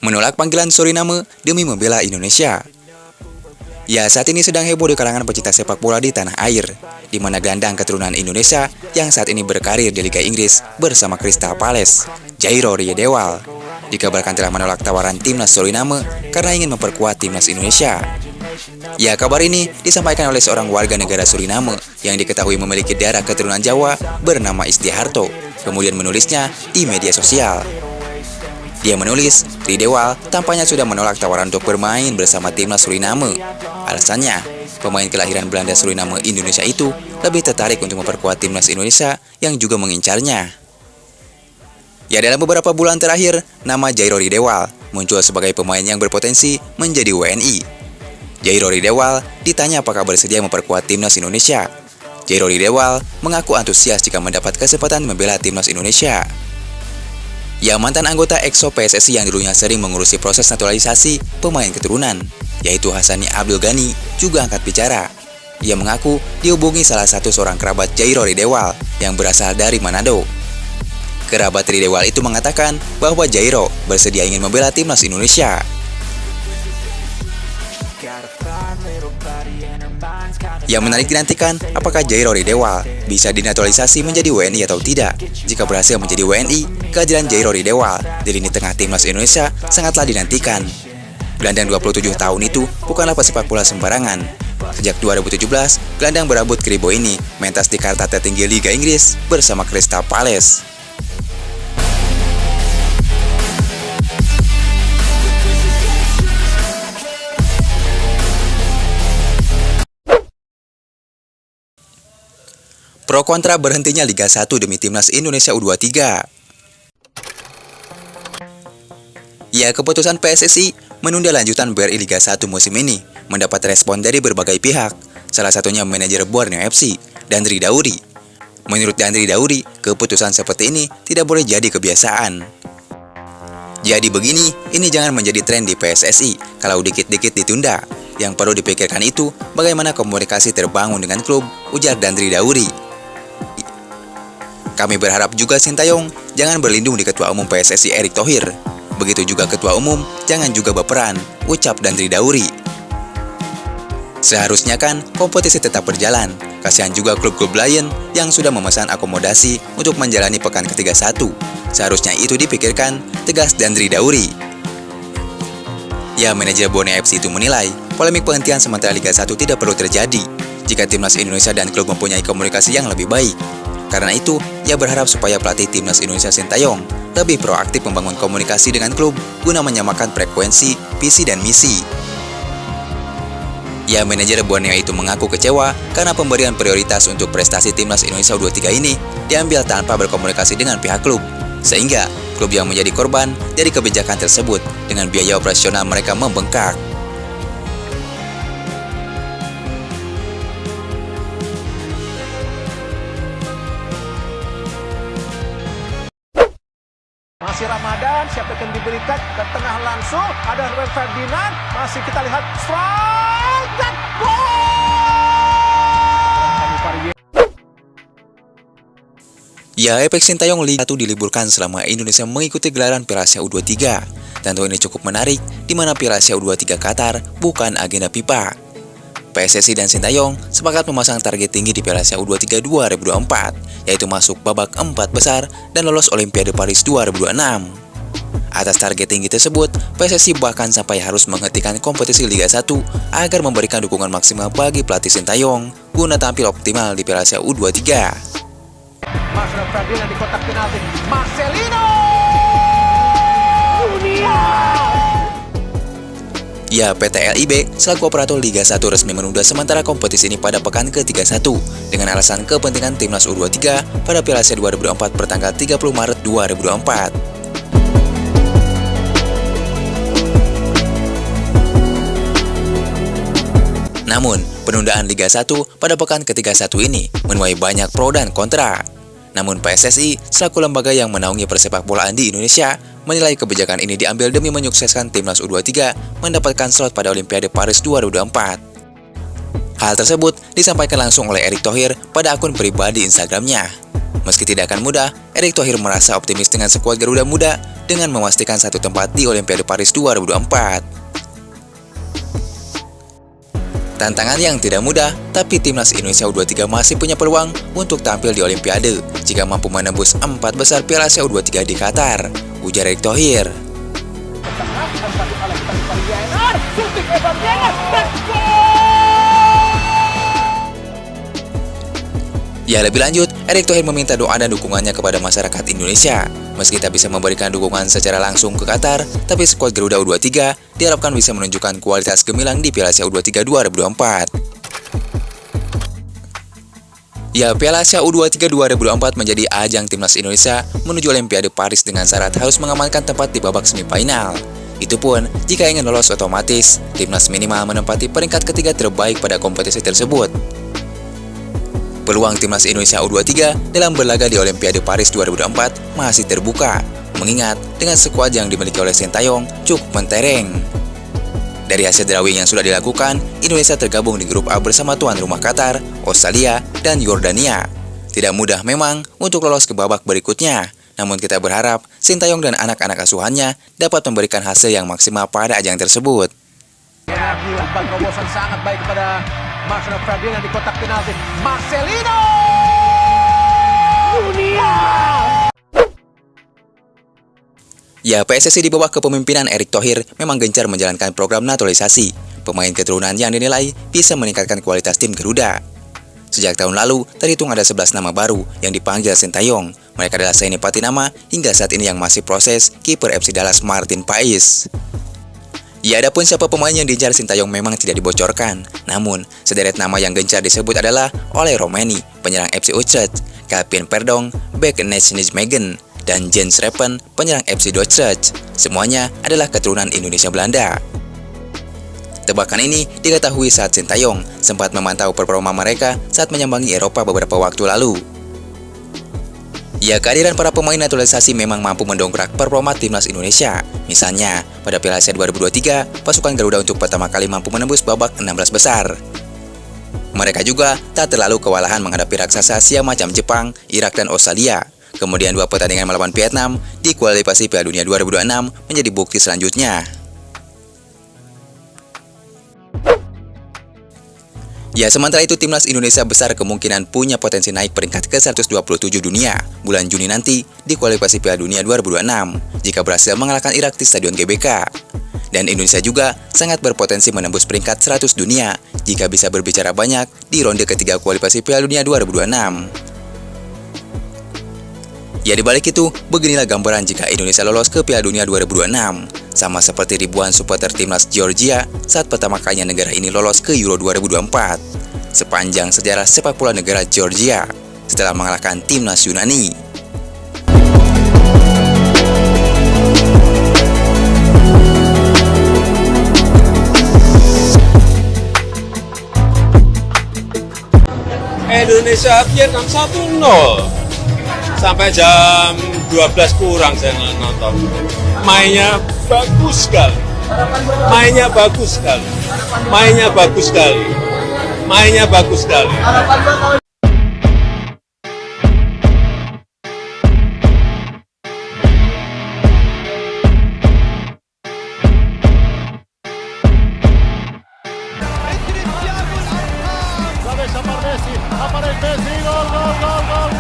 menolak panggilan Suriname demi membela Indonesia. Ya, saat ini sedang heboh di kalangan pecinta sepak bola di tanah air, di mana gelandang keturunan Indonesia yang saat ini berkarir di Liga Inggris bersama Crystal Palace, Jairo Riedewald, dikabarkan telah menolak tawaran timnas Suriname karena ingin memperkuat timnas Indonesia. Ya, kabar ini disampaikan oleh seorang warga negara Suriname yang diketahui memiliki darah keturunan Jawa bernama Istiharto, kemudian menulisnya di media sosial. Dia menulis, Riedewald tampaknya sudah menolak tawaran untuk bermain bersama timnas Suriname. Alasannya, pemain kelahiran Belanda Suriname Indonesia itu lebih tertarik untuk memperkuat timnas Indonesia yang juga mengincarnya. Ya, dalam beberapa bulan terakhir, nama Jairo Riedewald muncul sebagai pemain yang berpotensi menjadi WNI. Jairo Riedewald ditanya apakah bersedia memperkuat timnas Indonesia. Jairo Riedewald mengaku antusias jika mendapat kesempatan membela timnas Indonesia. Ya, mantan anggota EXO PSSI yang dulunya sering mengurusi proses naturalisasi pemain keturunan, yaitu Hassani Abdul Ghani, juga angkat bicara. Ia mengaku dihubungi salah satu seorang kerabat Jairo Riedewald yang berasal dari Manado. Kerabat Riedewald itu mengatakan bahwa Jairo bersedia ingin membela timnas Indonesia. Yang menarik dinantikan, apakah Jairo Riedewald bisa dinaturalisasi menjadi WNI atau tidak. Jika berhasil menjadi WNI, kehadiran Jairo Riedewald di lini tengah timnas Indonesia sangatlah dinantikan. Gelandang 27 tahun itu bukanlah pesepak bola sembarangan. Sejak 2017, gelandang berambut keribo ini mentas di kasta tertinggi Liga Inggris bersama Crystal Palace. Pro kontra berhentinya Liga 1 demi timnas Indonesia U23. Ya, keputusan PSSI menunda lanjutan BRI Liga 1 musim ini mendapat respon dari berbagai pihak, salah satunya manajer Borneo FC, Dandri Dauri. Menurut Dandri Dauri, keputusan seperti ini tidak boleh jadi kebiasaan. Jadi begini, ini jangan menjadi tren di PSSI kalau dikit-dikit ditunda. Yang perlu dipikirkan itu bagaimana komunikasi terbangun dengan klub, ujar Dandri Dauri. Kami berharap juga Sintayong jangan berlindung di Ketua Umum PSSI Erick Thohir. Begitu juga Ketua Umum jangan juga baperan, ucap Dandri Dauri. Seharusnya kan kompetisi tetap berjalan. Kasihan juga klub-klub lain yang sudah memesan akomodasi untuk menjalani pekan ke-31. Seharusnya itu dipikirkan, tegas Dandri Dauri. Ya, manajer Borneo FC itu menilai polemik penghentian sementara Liga 1 tidak perlu terjadi jika timnas Indonesia dan klub mempunyai komunikasi yang lebih baik. Karena itu, ia berharap supaya pelatih timnas Indonesia Sintayong lebih proaktif membangun komunikasi dengan klub guna menyamakan frekuensi, visi, dan misi. Ya, manajer Borneo itu mengaku kecewa karena pemberian prioritas untuk prestasi timnas Indonesia U23 ini diambil tanpa berkomunikasi dengan pihak klub, sehingga klub yang menjadi korban dari kebijakan tersebut dengan biaya operasional mereka membengkak. Masih Ramadan, siapa yang diberikan ke tengah langsung, ada Ruben Ferdinand, masih kita lihat strike dan gol! Ya, efek Sintayong Liga 1 diliburkan selama Indonesia mengikuti gelaran Piala Asia U23. Tentu ini cukup menarik, di mana Piala Asia U23 Qatar bukan agenda FIFA. PSSI dan Sintayong sepakat memasang target tinggi di Piala Asia U23 2024, yaitu masuk babak 4 besar dan lolos Olimpiade Paris 2026. Atas target tinggi tersebut, PSSI bahkan sampai harus menghentikan kompetisi Liga 1 agar memberikan dukungan maksimal bagi pelatih Sintayong guna tampil optimal di Piala Asia U23. Marcelo Ferdinand di kotak penalti, Marcelino! Dunia! Ya, PT LIB selaku operator Liga 1 resmi menunda sementara kompetisi ini pada pekan ke-31 dengan alasan kepentingan timnas U23 pada Piala Asia 2024 pertanggal 30 Maret 2024. Namun, penundaan Liga 1 pada pekan ke-31 ini menuai banyak pro dan kontra. Namun PSSI selaku lembaga yang menaungi persepak bolaan di Indonesia menilai kebijakan ini diambil demi menyukseskan timnas U23 mendapatkan slot pada Olimpiade Paris 2024. Hal tersebut disampaikan langsung oleh Erick Thohir pada akun pribadi Instagramnya. Meski tidak akan mudah, Erick Thohir merasa optimis dengan skuad Garuda Muda dengan memastikan satu tempat di Olimpiade Paris 2024. Tantangan yang tidak mudah, tapi timnas Indonesia U23 masih punya peluang untuk tampil di Olimpiade jika mampu menembus 4 besar Piala Asia U23 di Qatar, ujar Erick Thohir. Ya, lebih lanjut, Erick Thohir meminta doa dan dukungannya kepada masyarakat Indonesia. Meski tak bisa memberikan dukungan secara langsung ke Qatar, tapi skuad Garuda U23 diharapkan bisa menunjukkan kualitas gemilang di Piala Asia U23 2024. Ya, Piala Asia U23 2024 menjadi ajang timnas Indonesia menuju Olimpiade Paris dengan syarat harus mengamankan tempat di babak semifinal. Itu pun, jika ingin lolos otomatis, timnas minimal menempati peringkat ketiga terbaik pada kompetisi tersebut. Peluang timnas Indonesia U23 dalam berlaga di Olimpiade Paris 2024 masih terbuka, mengingat dengan skuad yang dimiliki oleh Sintayong cukup mentereng. Dari hasil drawing yang sudah dilakukan, Indonesia tergabung di grup A bersama tuan rumah Qatar, Australia, dan Yordania. Tidak mudah memang untuk lolos ke babak berikutnya, namun kita berharap Sintayong dan anak-anak asuhannya dapat memberikan hasil yang maksimal pada ajang tersebut. Dilakukan terobosan sangat baik kepada Marcelo Ferdinand di kotak penalti. Marcelino! Dunia! Ya, PSSI di bawah kepemimpinan Erick Thohir memang gencar menjalankan program naturalisasi pemain keturunan yang dinilai bisa meningkatkan kualitas tim Garuda. Sejak tahun lalu, terhitung ada 11 nama baru yang dipanggil Sintayong. Mereka adalah Saini Patinama hingga saat ini yang masih proses kiper FC Dallas Martin Pais. Ya, adapun siapa pemain yang diincar Sintayong memang tidak dibocorkan. Namun, sederet nama yang gencar disebut adalah Ole Romani, penyerang FC Utrecht, Calvin Verdonk, bek Nijmegen, dan Jens Repen, penyerang FC Dordrecht. Semuanya adalah keturunan Indonesia Belanda. Tebakan ini diketahui saat Sintayong sempat memantau performa mereka saat menyambangi Eropa beberapa waktu lalu. Ya, kehadiran para pemain naturalisasi memang mampu mendongkrak performa timnas Indonesia. Misalnya, pada Piala Asia 2023, pasukan Garuda untuk pertama kali mampu menembus babak 16 besar. Mereka juga tak terlalu kewalahan menghadapi raksasa Asia macam Jepang, Irak, dan Australia. Kemudian 2 pertandingan melawan Vietnam di kualifikasi Piala Dunia 2026 menjadi bukti selanjutnya. Ya, sementara itu timnas Indonesia besar kemungkinan punya potensi naik peringkat ke 127 dunia bulan Juni nanti di kualifikasi Piala Dunia 2026 jika berhasil mengalahkan Irak di Stadion GBK. Dan Indonesia juga sangat berpotensi menembus peringkat 100 dunia jika bisa berbicara banyak di ronde ketiga kualifikasi Piala Dunia 2026. Ya, dibalik itu, beginilah gambaran jika Indonesia lolos ke Piala Dunia 2026. Sama seperti ribuan supporter timnas Georgia saat pertama kalinya negara ini lolos ke Euro 2024. Sepanjang sejarah sepak bola negara Georgia setelah mengalahkan timnas Yunani. Indonesia Vietnam 1-0 sampai jam 12 kurang saya nonton. Mainnya bagus sekali. Mainnya bagus sekali. Mainnya bagus sekali. Mainnya bagus sekali. Messi, aparece Messi, gol, gol, gol, gol.